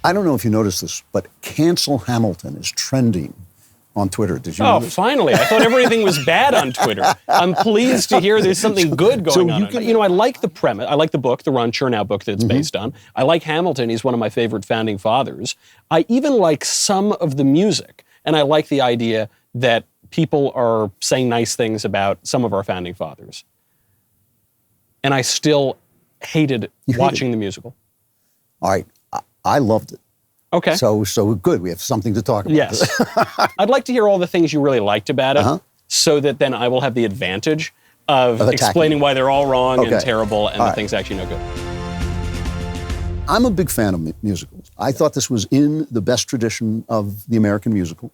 I don't know if you noticed this, but cancel Hamilton is trending on Twitter. Did you know this? Finally. I thought everything was bad on Twitter. I'm pleased to hear there's something good going on. I like the premise. I like the book, the Ron Chernow book that it's based on. I like Hamilton. He's one of my favorite founding fathers. I even like some of the music. And I like the idea that people are saying nice things about some of our founding fathers. And I still hated watching the musical. All right. I loved it. Okay. So good. We have something to talk about. Yes. I'd like to hear all the things you really liked about it, so that then I will have the advantage of explaining why they're all wrong and terrible and the things actually no good. I'm a big fan of musicals. I thought this was in the best tradition of the American musical.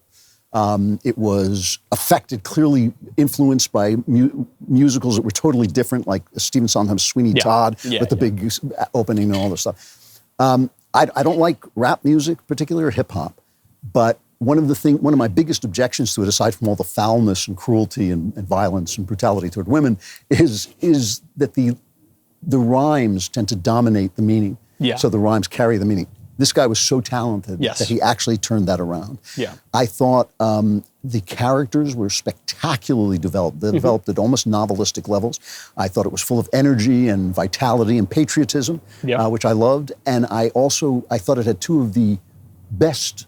It was affected, clearly influenced by musicals that were totally different, like Stephen Sondheim's Sweeney Todd with the big opening and all this stuff. I don't like rap music, particularly, or hip hop, but one of my biggest objections to it, aside from all the foulness and cruelty and violence and brutality toward women, is that the rhymes tend to dominate the meaning. Yeah. So the rhymes carry the meaning. This guy was so talented that he actually turned that around. Yeah. I thought the characters were spectacularly developed. They developed at almost novelistic levels. I thought it was full of energy and vitality and patriotism, which I loved. And I thought it had two of the best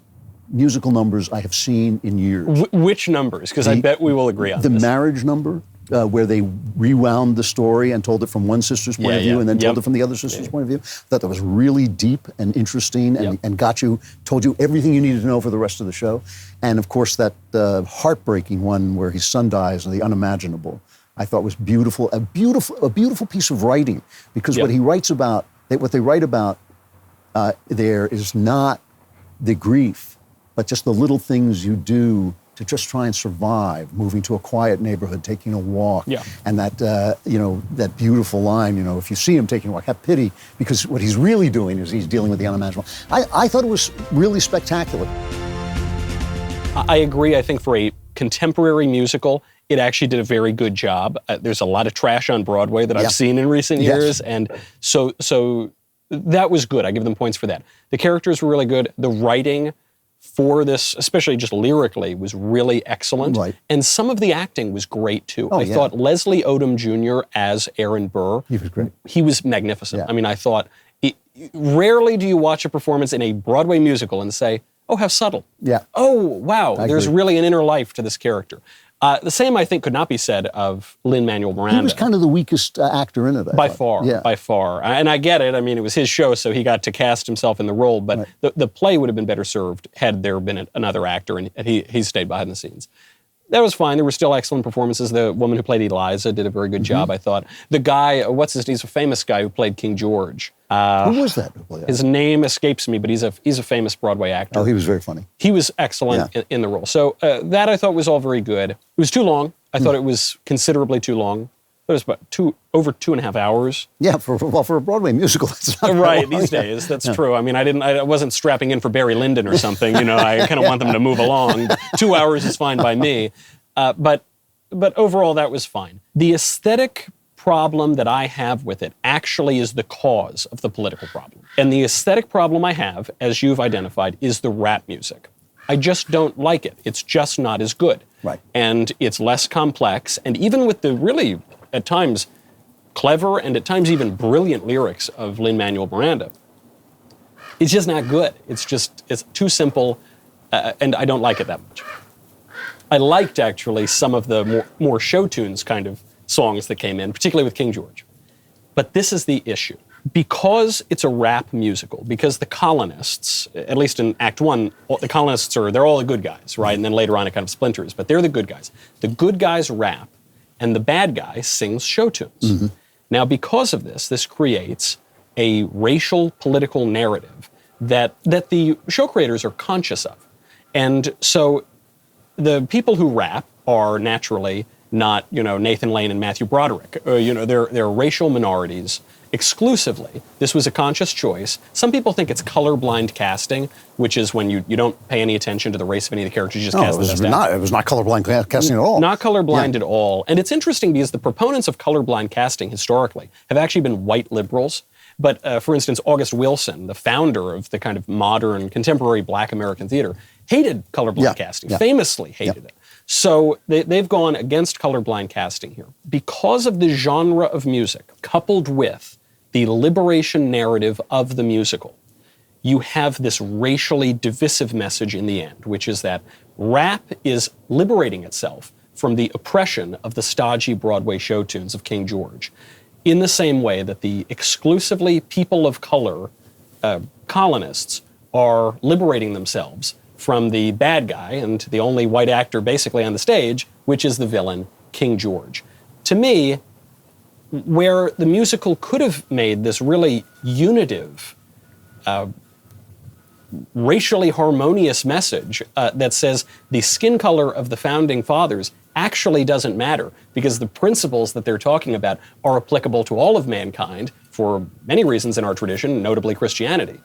musical numbers I have seen in years. Which numbers? Because I bet we will agree on this. The marriage number, where they rewound the story and told it from one sister's point of view and then told it from the other sister's point of view. I thought that was really deep and interesting and told you everything you needed to know for the rest of the show. And of course that heartbreaking one where his son dies, the unimaginable, I thought was beautiful, a beautiful piece of writing, because what he writes about, what they write about there is not the grief, but just the little things you do to just try and survive, moving to a quiet neighborhood, taking a walk, and that beautiful line, if you see him taking a walk, have pity, because what he's really doing is he's dealing with the unimaginable. I thought it was really spectacular. I agree. I think for a contemporary musical, it actually did a very good job. There's a lot of trash on Broadway that I've seen in recent years, and so that was good. I give them points for that. The characters were really good. The writing for this, especially just lyrically, was really excellent. Right. And some of the acting was great, too. I thought Leslie Odom Jr. as Aaron Burr, he was great. He was magnificent. I mean, I thought, rarely do you watch a performance in a Broadway musical and say, oh, how subtle. Yeah. Oh, wow, there's really an inner life to this character. The same, I think, could not be said of Lin-Manuel Miranda. He was kind of the weakest actor in it, I thought. By far. And I get it. I mean, it was his show, so he got to cast himself in the role. But the play would have been better served had there been another actor, and he stayed behind the scenes. That was fine. There were still excellent performances. The woman who played Eliza did a very good job, I thought. The guy, he's a famous guy who played King George. Who was that? His name escapes me, but he's a famous Broadway actor. Oh, he was very funny. He was excellent in the role. So that I thought was all very good. It was too long. I thought it was considerably too long. It was about over 2.5 hours. Yeah, for a Broadway musical, that's not right long. These days. That's true. I mean, I wasn't strapping in for Barry Lyndon or something. I kind of want them to move along. 2 hours is fine by me. But overall, that was fine. The aesthetic problem that I have with it actually is the cause of the political problem. And the aesthetic problem I have, as you've identified, is the rap music. I just don't like it. It's just not as good. Right. And it's less complex. And even with the really, at times, clever and at times even brilliant lyrics of Lin-Manuel Miranda, it's just not good. It's too simple, and I don't like it that much. I liked, actually, some of the more show tunes kind of songs that came in, particularly with King George. But this is the issue. Because it's a rap musical, because the colonists, at least in Act 1, the colonists they're all the good guys, right? And then later on it kind of splinters, but they're the good guys. The good guys rap, and the bad guy sings show tunes. Now, because of this creates a racial political narrative that the show creators are conscious of. And so the people who rap are naturally not, Nathan Lane and Matthew Broderick. They're racial minorities exclusively. This was a conscious choice. Some people think it's colorblind casting, which is when you don't pay any attention to the race of any of the characters, you just cast the best actor. It was not colorblind casting at all. Not colorblind at all. And it's interesting because the proponents of colorblind casting historically have actually been white liberals. But for instance, August Wilson, the founder of the kind of modern, contemporary Black American theater, hated colorblind casting, famously hated it. So they've gone against colorblind casting here. Because of the genre of music, coupled with the liberation narrative of the musical, you have this racially divisive message in the end, which is that rap is liberating itself from the oppression of the stodgy Broadway show tunes of King George, in the same way that the exclusively people of color colonists are liberating themselves from the bad guy and the only white actor basically on the stage, which is the villain, King George. To me, where the musical could have made this really unitive, racially harmonious message that says the skin color of the founding fathers actually doesn't matter because the principles that they're talking about are applicable to all of mankind for many reasons in our tradition, notably Christianity.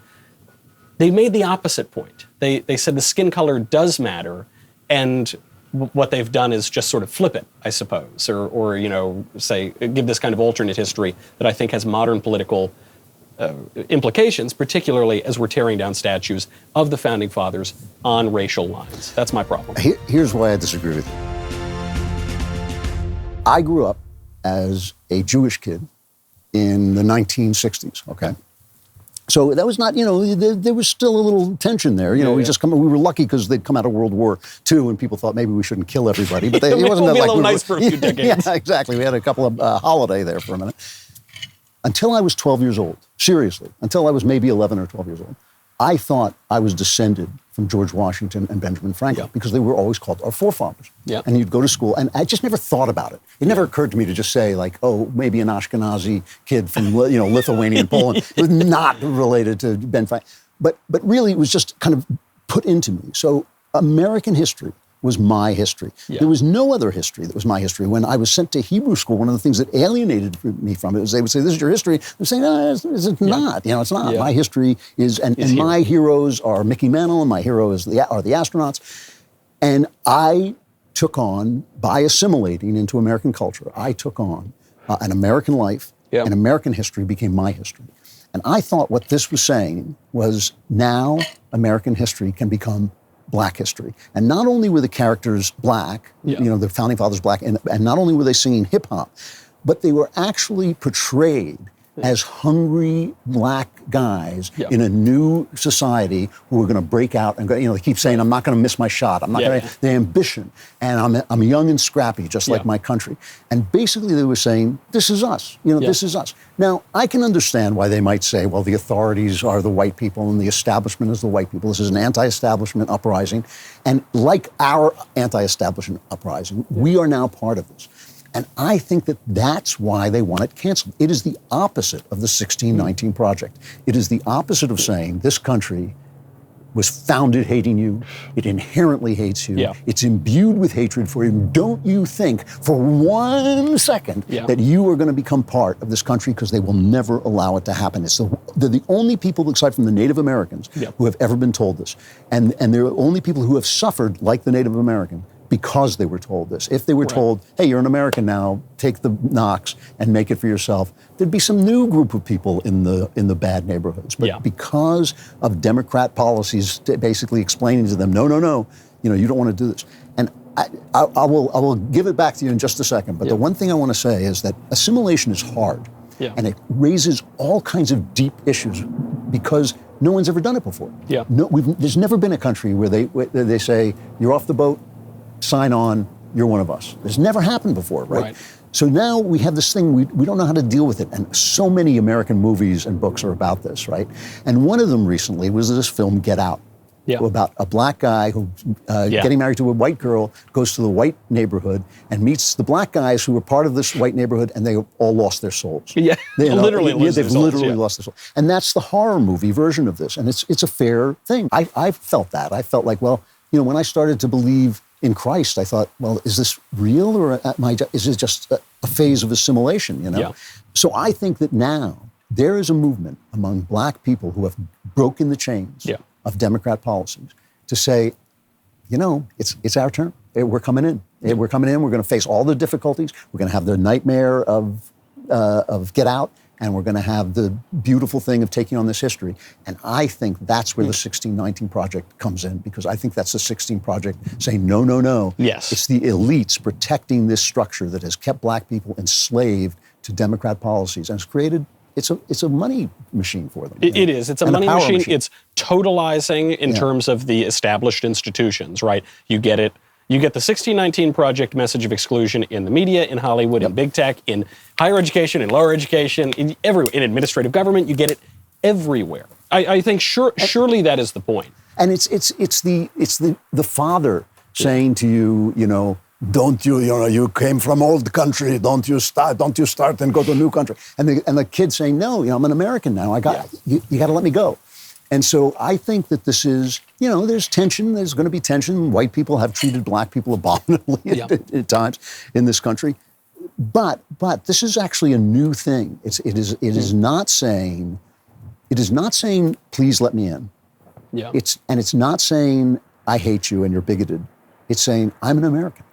They made the opposite point. They said the skin color does matter, and what they've done is just sort of flip it, I suppose, or say, give this kind of alternate history that I think has modern political implications, particularly as we're tearing down statues of the Founding Fathers on racial lines. That's my problem. Here's why I disagree with you. I grew up as a Jewish kid in the 1960s, okay? So that was not, there was still a little tension there. We were lucky because they'd come out of World War II and people thought maybe we shouldn't kill everybody, but it wasn't like a little nice for a few decades. Yeah, exactly. We had a couple of holiday there for a minute. Until I was 12 years old, seriously, until I was maybe 11 or 12 years old, I thought I was descended from George Washington and Benjamin Franklin because they were always called our forefathers. Yeah. And you'd go to school, and I just never thought about it. It never occurred to me to just say, like, oh, maybe an Ashkenazi kid from Lithuanian Poland. It was not related to Ben Franklin. But really, it was just kind of put into me. So American history was my history. Yeah. There was no other history that was my history. When I was sent to Hebrew school, one of the things that alienated me from it was they would say, this is your history. I'm saying, no, it's not. It's not. Yeah. My history is, and my heroes are Mickey Mantle, and my heroes are the astronauts. And I took on, by assimilating into American culture, I took on an American life, and American history became my history. And I thought what this was saying was now American history can become Black history. And not only were the characters Black, the Founding Fathers Black, and not only were they singing hip hop, but they were actually portrayed as hungry Black guys in a new society who were going to break out and go, they keep saying, I'm not going to miss my shot. I'm not going to, the ambition. And I'm young and scrappy, just like my country. And basically they were saying, this is us. This is us. Now, I can understand why they might say, well, the authorities are the white people and the establishment is the white people. This is an anti-establishment uprising. And like our anti-establishment uprising, we are now part of this. And I think that that's why they want it canceled. It is the opposite of the 1619 Project. It is the opposite of saying this country was founded hating you. It inherently hates you. Yeah. It's imbued with hatred for you. Don't you think for 1 second that you are going to become part of this country, because they will never allow it to happen. They're the only people, aside from the Native Americans, who have ever been told this. And they're the only people who have suffered like the Native American because they were told this. If they were told, hey, you're an American now, take the knocks and make it for yourself, there'd be some new group of people in the bad neighborhoods. But because of Democrat policies basically explaining to them, no, you don't want to do this. And I will give it back to you in just a second. But the one thing I want to say is that assimilation is hard. Yeah. And it raises all kinds of deep issues because no one's ever done it before. Yeah. There's never been a country where they say, you're off the boat, sign on, you're one of us. It's never happened before, right? So now we have this thing, we don't know how to deal with it. And so many American movies and books are about this, right? And one of them recently was this film, Get Out, about a Black guy who, getting married to a white girl, goes to the white neighborhood and meets the Black guys who were part of this white neighborhood, and they all lost their souls. Yeah, they've literally lost their souls. And that's the horror movie version of this. And it's a fair thing. I felt that. I felt like, well, when I started to believe in Christ, I thought, well, is this real, or is it just a phase of assimilation, So I think that now there is a movement among Black people who have broken the chains of Democrat policies to say, it's our turn. We're coming in. We're coming in. We're going to face all the difficulties. We're going to have the nightmare of Get Out, and we're going to have the beautiful thing of taking on this history. And I think that's where the 1619 Project comes in, because I think that's the 16 Project saying, no, no, no. Yes. It's the elites protecting this structure that has kept black people enslaved to Democrat policies and has created, it's a money machine for them. It is. It's a And money power machine. It's totalizing in Yeah. terms of the established institutions, right? You get it. You get the 1619 Project message of exclusion in the media, in Hollywood, in big tech, in higher education, in lower education, in administrative government. You get it everywhere. I think surely that is the point. And it's the father saying to you, you know, you came from old country, don't you start and go to a new country. And the kid saying, no, you know, I'm an American now. You got to let me go. And so I think that this is, you know, there's tension. There's going to be tension. White people have treated black people abominably at times in this country. But this is actually a new thing. It is not saying, please let me in. Yeah. It's not saying I hate you and you're bigoted. It's saying I'm an American.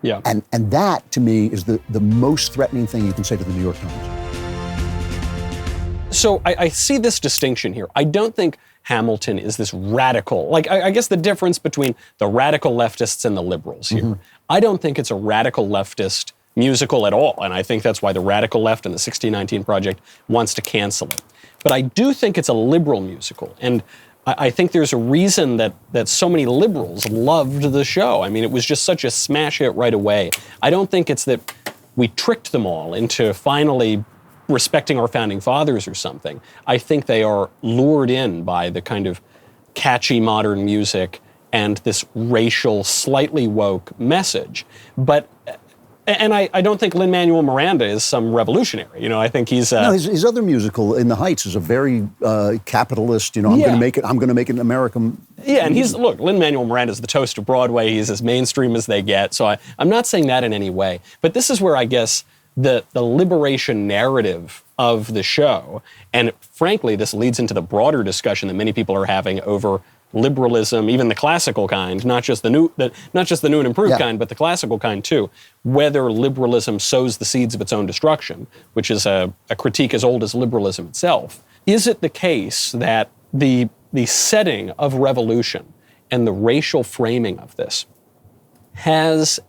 Yeah. And that to me is the most threatening thing you can say to the New York Times. So I see this distinction here. I don't think Hamilton is this radical, like I guess the difference between the radical leftists and the liberals here. Mm-hmm. I don't think it's a radical leftist musical at all. And I think that's why the radical left and the 1619 Project wants to cancel it. But I do think it's a liberal musical. And I think there's a reason that so many liberals loved the show. I mean, it was just such a smash hit right away. I don't think it's that we tricked them all into finally respecting our founding fathers or something. I think they are lured in by the kind of catchy modern music and this racial, slightly woke message. And I don't think Lin-Manuel Miranda is some revolutionary. You know, I think he's no, his other musical, In the Heights, is a very capitalist. You know, I'm going to make it an American. Yeah, and Lin-Manuel Miranda is the toast of Broadway. He's as mainstream as they get. So I'm not saying that in any way. But this is where I guess the liberation narrative of the show, and frankly, this leads into the broader discussion that many people are having over liberalism, even the classical kind, not just the new and improved kind, but the classical kind too. Whether liberalism sows the seeds of its own destruction, which is a critique as old as liberalism itself. Is it the case that the setting of revolution and the racial framing of this has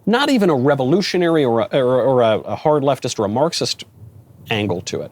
not even a revolutionary or a hard leftist or a Marxist angle to it,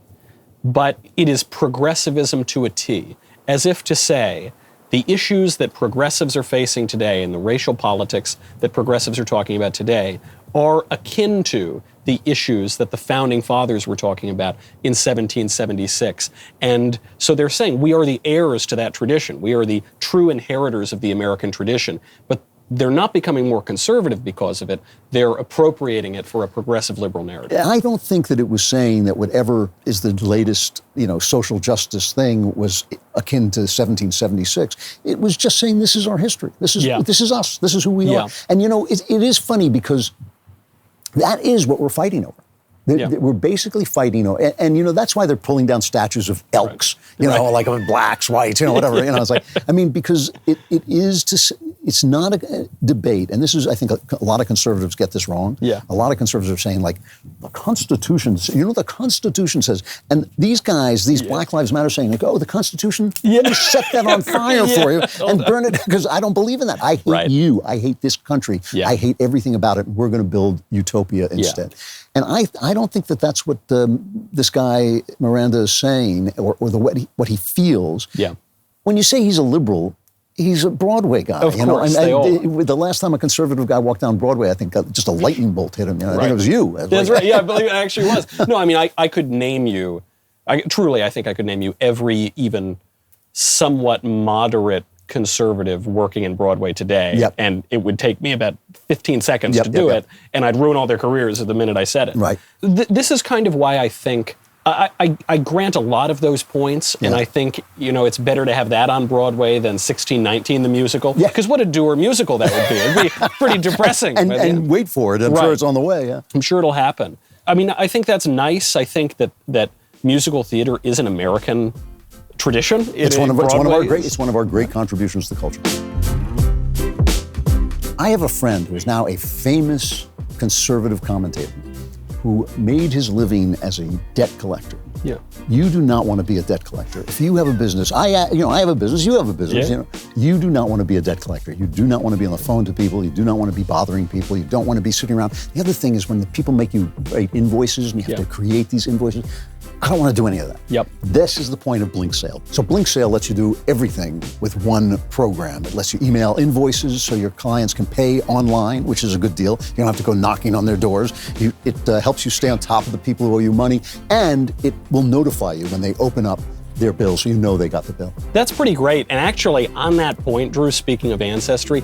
but it is progressivism to a T, as if to say, the issues that progressives are facing today and the racial politics that progressives are talking about today are akin to the issues that the founding fathers were talking about in 1776. And so they're saying we are the heirs to that tradition. We are the true inheritors of the American tradition. But they're not becoming more conservative because of it. They're appropriating it for a progressive liberal narrative. I don't think that it was saying that whatever is the latest, you know, social justice thing was akin to 1776. It was just saying this is our history. This is us. This is who we are. And you know, it is funny because that is what we're fighting over. We're basically fighting, and you know, that's why they're pulling down statues of elks, you know, like of blacks, whites, you know, whatever. You know, it's like, I mean, because it's not a debate, and this is, I think, a lot of conservatives get this wrong. Yeah. A lot of conservatives are saying, like, the Constitution, you know, the Constitution says, and these guys, these Black Lives Matter saying, like, oh, the Constitution, let me set that on fire for you and burn it, because I don't believe in that. I hate you. I hate this country. I hate everything about it. We're going to build utopia instead. And I don't think that that's what this guy Miranda is saying, or what he feels. Yeah. When you say he's a liberal, he's a Broadway guy. Of course, the last time a conservative guy walked down Broadway, I think just a lightning bolt hit him. You know, I think it was you. That's right. Yeah, I believe it actually was. No, I mean, I could name you. I think I could name you every even somewhat moderate conservative working in Broadway today, and it would take me about 15 seconds to do it, and I'd ruin all their careers the minute I said it. Right. This is kind of why I think I grant a lot of those points, and I think, you know, it's better to have that on Broadway than 1619 the musical, because what a dour musical that would be. It'd be pretty depressing. and wait for it. I'm sure it's on the way. Yeah. I'm sure it'll happen. I mean, I think that's nice. I think that musical theater is an American tradition. It's one of our great contributions to the culture. I have a friend who is now a famous conservative commentator who made his living as a debt collector. Yeah. You do not want to be a debt collector. If you have a business, I have a business, you have a business. Yeah. You do not want to be a debt collector. You do not want to be on the phone to people. You do not want to be bothering people. You don't want to be sitting around. The other thing is when the people make you write invoices and you have to create these invoices. I don't want to do any of that. Yep. This is the point of Blink Sale. So Blink Sale lets you do everything with one program. It lets you email invoices so your clients can pay online, which is a good deal. You don't have to go knocking on their doors. It helps you stay on top of the people who owe you money, and it will notify you when they open up their bill so you know they got the bill. That's pretty great. And actually, on that point, Drew, speaking of ancestry,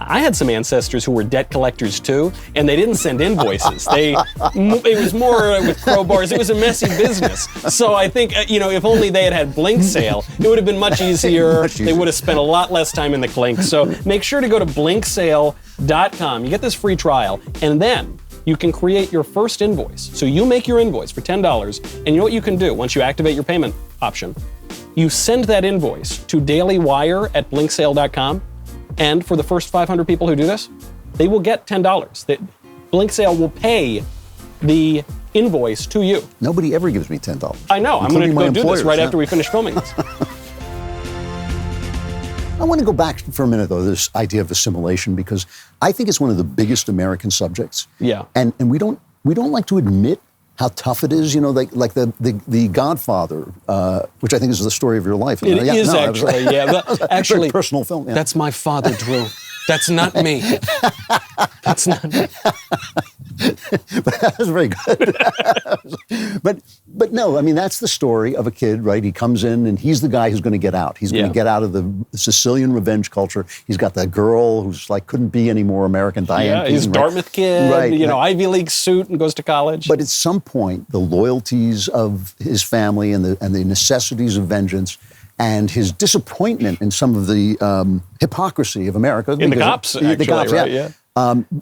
I had some ancestors who were debt collectors too, and they didn't send invoices. It was more with crowbars. It was a messy business. So I think, if only they had Blink Sale, it would have been much easier. They would have spent a lot less time in the clink. So make sure to go to blinksale.com. You get this free trial, and then you can create your first invoice. So you make your invoice for $10, and you know what you can do once you activate your payment option? You send that invoice to dailywire@blinksale.com. And for the first 500 people who do this, they will get $10. Blink Sale will pay the invoice to you. Nobody ever gives me $10. I know. I'm going to go do this right after we finish filming this. I want to go back for a minute, though, this idea of assimilation, because I think it's one of the biggest American subjects. Yeah. And we don't like to admit how tough it is, like the Godfather, which I think is the story of your life. It is actually, actually, very personal film. Yeah. That's my father, Drew. That's not me. That's not me. But that was very good. but no, I mean, that's the story of a kid, right? He comes in and he's the guy who's going to get out. He's going to get out of the Sicilian revenge culture. He's got that girl who's like couldn't be any more American, Diane. Yeah, he's a Dartmouth kid, right. Ivy League suit and goes to college. But at some point, the loyalties of his family and the necessities of vengeance and his disappointment in some of the hypocrisy of America. In the cops, actually, the cops, right? Yeah.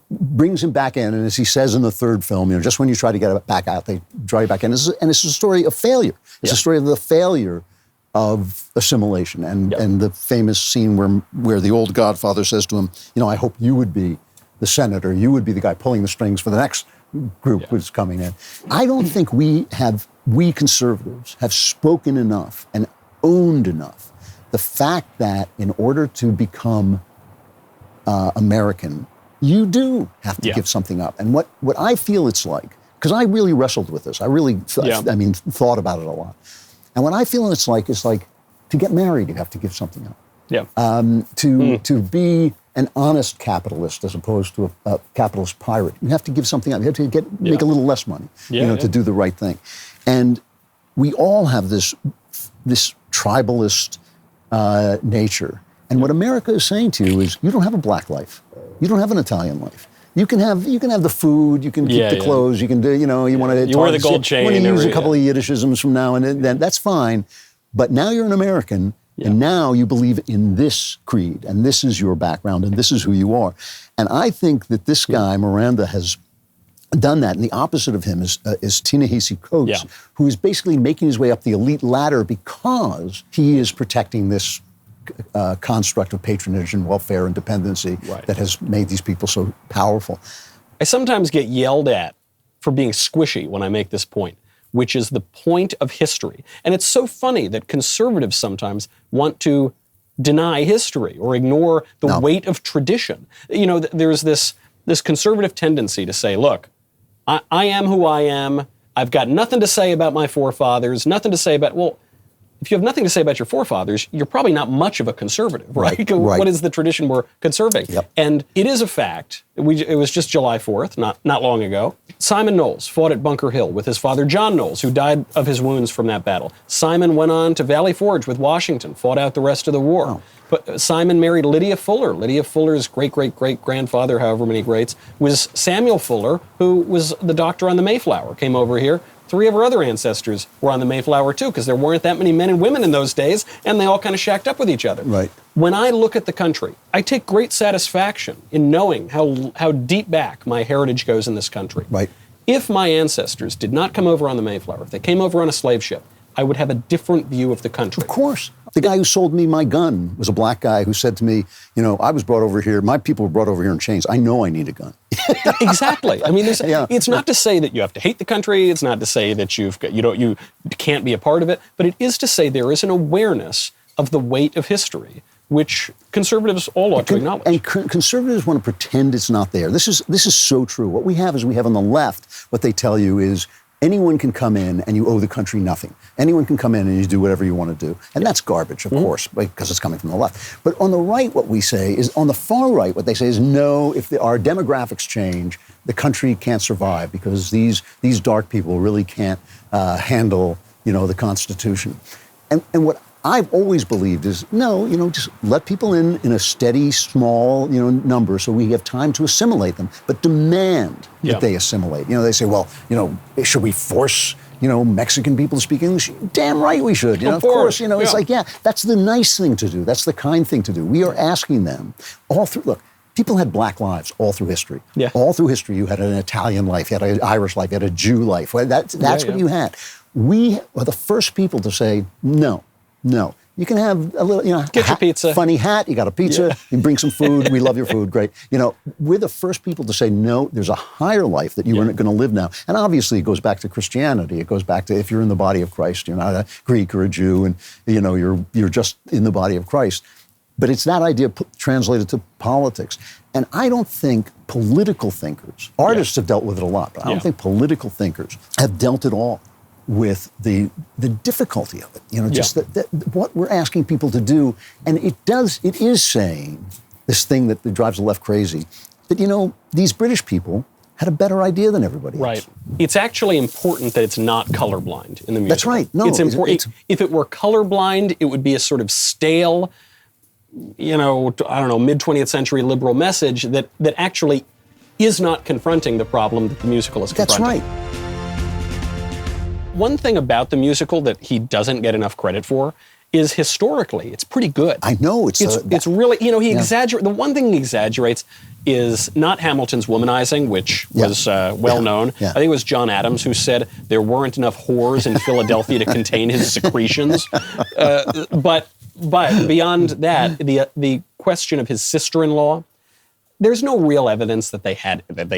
Brings him back in, and as he says in the third film, just when you try to get back out, they draw you back in. And it's a story of failure. It's a story of the failure of assimilation, and the famous scene where the old Godfather says to him, I hope you would be the senator, you would be the guy pulling the strings for the next group who's coming in. I don't think we conservatives have spoken enough and owned enough the fact that in order to become American, you do have to give something up. And what I feel it's like, because I really wrestled with this, I really, thought about it a lot. And what I feel it's like is like, to get married, you have to give something up. Yeah. To be an honest capitalist as opposed to a capitalist pirate, you have to give something up. You have to make a little less money, to do the right thing. And we all have this tribalist nature. And what America is saying to you is, you don't have a black life. You don't have an Italian life. You can have the food, you can keep the clothes, you can do, you want to... You wear the gold chain. You want to use a couple of Yiddishisms from now and then, that's fine. But now you're an American, and now you believe in this creed, and this is your background, and this is who you are. And I think that this guy, Miranda, has done that. And the opposite of him is Ta-Nehisi Coates, who is basically making his way up the elite ladder because he is protecting this construct of patronage and welfare and dependency that has made these people so powerful. I sometimes get yelled at for being squishy when I make this point, which is the point of history. And it's so funny that conservatives sometimes want to deny history or ignore the weight of tradition. There's this conservative tendency to say, look, I am who I am. I've got nothing to say about my forefathers, nothing to say about, well, if you have nothing to say about your forefathers, you're probably not much of a conservative, right? What is the tradition we're conserving? Yep. And it is a fact. It was just July 4th, not long ago. Simon Knowles fought at Bunker Hill with his father, John Knowles, who died of his wounds from that battle. Simon went on to Valley Forge with Washington, fought out the rest of the war. Oh. But Simon married Lydia Fuller. Lydia Fuller's great-great-great-grandfather, however many greats, was Samuel Fuller, who was the doctor on the Mayflower, came over here. 3 of her other ancestors were on the Mayflower too, because there weren't that many men and women in those days, and they all kind of shacked up with each other. Right. When I look at the country, I take great satisfaction in knowing how deep back my heritage goes in this country. Right. If my ancestors did not come over on the Mayflower, if they came over on a slave ship, I would have a different view of the country. Of course. The guy who sold me my gun was a black guy who said to me, I was brought over here, my people were brought over here in chains. I know I need a gun. Exactly. I mean, Yeah. it's not to say that you have to hate the country. It's not to say that you can't be a part of it. But it is to say there is an awareness of the weight of history, which conservatives all ought to acknowledge. And conservatives want to pretend it's not there. This is so true. What we have on the left, what they tell you is anyone can come in and you owe the country nothing. Anyone can come in and you do whatever you want to do. And that's garbage, of course, because it's coming from the left. But on the right, what we say is, on the far right, what they say is, no, if our demographics change, the country can't survive because these dark people really can't handle, the Constitution. And what I've always believed is, no, just let people in a steady, small, number so we have time to assimilate them, but demand that they assimilate. They say, well, should we force, Mexican people to speak English? Damn right we should. Of course, it's like, that's the nice thing to do. That's the kind thing to do. We are asking them all through, look, people had black lives all through history. Yeah. All through history, you had an Italian life, you had an Irish life, you had a Jew life. That's what you had. We are the first people to say, no. You can have a little, get your pizza. Funny hat, you got a pizza, you bring some food, we love your food, great. We're the first people to say, no, there's a higher life that you are going to live now. And obviously it goes back to Christianity. It goes back to, if you're in the body of Christ, you're not a Greek or a Jew, and you're just in the body of Christ. But it's that idea translated to politics. And I don't think political thinkers, artists have dealt with it a lot, but I don't think political thinkers have dealt at all with the difficulty of it, just that what we're asking people to do, and it is saying this thing that drives the left crazy, that these British people had a better idea than everybody else. Right. It's actually important that it's not colorblind in the music. That's right. No, it's important. If it were colorblind, it would be a sort of stale, mid-20th century liberal message that actually is not confronting the problem that the musical is confronting. That's right. One thing about the musical that he doesn't get enough credit for is historically, it's pretty good. I know. It's really, he exaggerates. The one thing he exaggerates is not Hamilton's womanizing, which was well known. I think it was John Adams who said there weren't enough whores in Philadelphia to contain his secretions. But beyond that, the question of his sister-in-law, there's no real evidence that they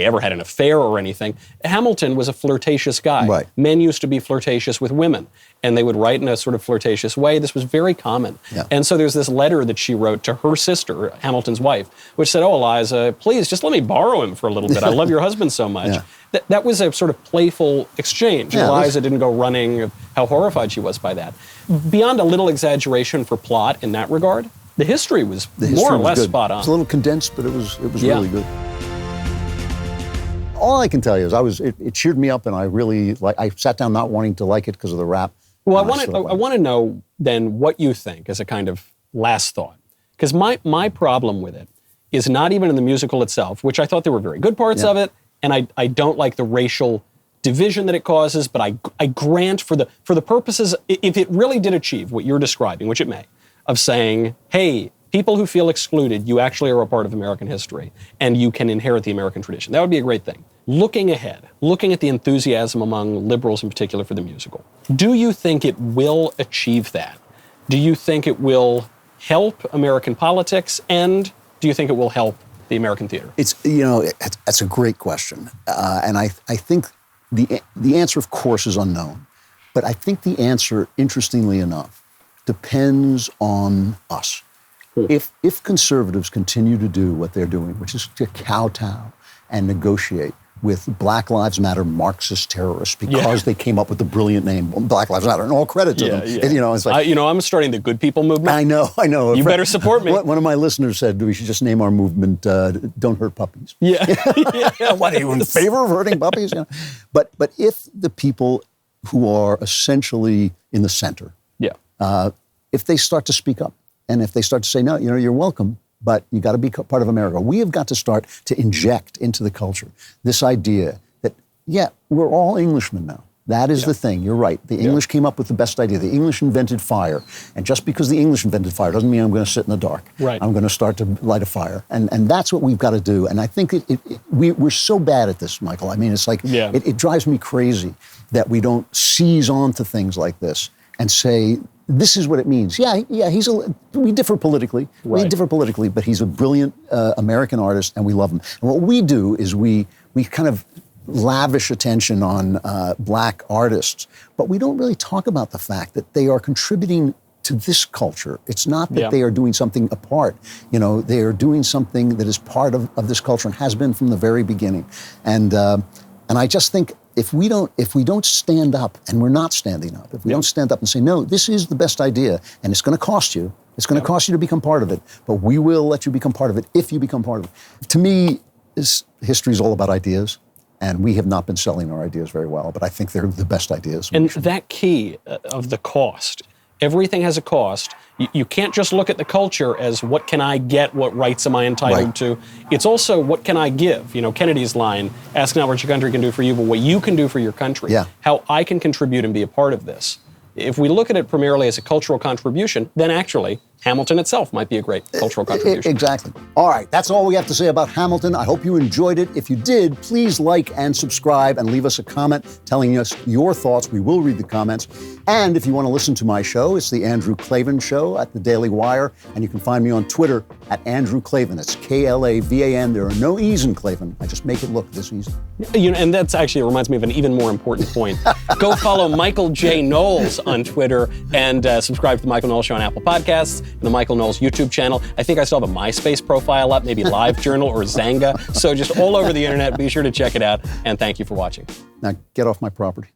ever had an affair or anything. Hamilton was a flirtatious guy. Right. Men used to be flirtatious with women, and they would write in a sort of flirtatious way. This was very common. Yeah. And so there's this letter that she wrote to her sister, Hamilton's wife, which said, "Oh, Eliza, please just let me borrow him for a little bit. I love your husband so much." Yeah. That was a sort of playful exchange. Yeah, Eliza didn't go running how horrified she was by that. Beyond a little exaggeration for plot in that regard, the history was more or less good. spot on. It's a little condensed, but it was really good. All I can tell you is it cheered me up, and I sat down not wanting to like it because of the rap. Well, I want to know then what you think as a kind of last thought, because my problem with it is not even in the musical itself, which I thought there were very good parts of it, and I don't like the racial division that it causes, but I grant for the purposes, if it really did achieve what you're describing, which it may, of saying, hey, people who feel excluded, you actually are a part of American history, and you can inherit the American tradition. That would be a great thing. Looking ahead, looking at the enthusiasm among liberals in particular for the musical, do you think it will achieve that? Do you think it will help American politics, and do you think it will help the American theater? That's a great question. And I think the answer, of course, is unknown. But I think the answer, interestingly enough, depends on us. If conservatives continue to do what they're doing, which is to kowtow and negotiate with Black Lives Matter Marxist terrorists because they came up with the brilliant name Black Lives Matter, and all credit to them. Yeah. It's like, I'm starting the Good People movement. I know. You better support me. One of my listeners said we should just name our movement "Don't Hurt Puppies." Yeah. What, are you in favor of hurting puppies? But if the people who are essentially in the center, if they start to speak up, and if they start to say, no, you're welcome, but you got to be part of America. We have got to start to inject into the culture this idea that, we're all Englishmen now. That is the thing. You're right. The English came up with the best idea. The English invented fire. And just because the English invented fire doesn't mean I'm going to sit in the dark. Right. I'm going to start to light a fire. And that's what we've got to do. And I think we're so bad at this, Michael. I mean, it's like, it drives me crazy that we don't seize on to things like this and say, this is what it means. We differ politically. Right. We differ politically, but he's a brilliant American artist, and we love him. And what we do is we kind of lavish attention on black artists, but we don't really talk about the fact that they are contributing to this culture. It's not that they are doing something apart. You know, they are doing something that is part of this culture and has been from the very beginning. And I just think if we don't stand up, and we're not standing up, if we don't stand up and say, no, this is the best idea, and it's going to cost you. It's going to cost you to become part of it, but we will let you become part of it if you become part of it. To me, history is all about ideas. And we have not been selling our ideas very well, but I think they're the best ideas. And that key of the cost, everything has a cost. You can't just look at the culture as what can I get, what rights am I entitled to. It's also what can I give. You know, Kennedy's line, ask not what your country can do for you, but what you can do for your country. Yeah. How I can contribute and be a part of this. If we look at it primarily as a cultural contribution, then actually Hamilton itself might be a great cultural contribution. Exactly. All right, that's all we have to say about Hamilton. I hope you enjoyed it. If you did, please like and subscribe and leave us a comment telling us your thoughts. We will read the comments. And if you want to listen to my show, it's the Andrew Klavan Show at the Daily Wire. And you can find me on Twitter at Andrew Klavan. It's Klavan. There are no E's in Klavan. I just make it look this easy. You know, and that's actually reminds me of an even more important point. Go follow Michael J. Knowles on Twitter and subscribe to the Michael Knowles Show on Apple Podcasts and the Michael Knowles YouTube channel. I think I still have a MySpace profile up, maybe LiveJournal or Zanga. So just all over the internet, be sure to check it out. And thank you for watching. Now get off my property.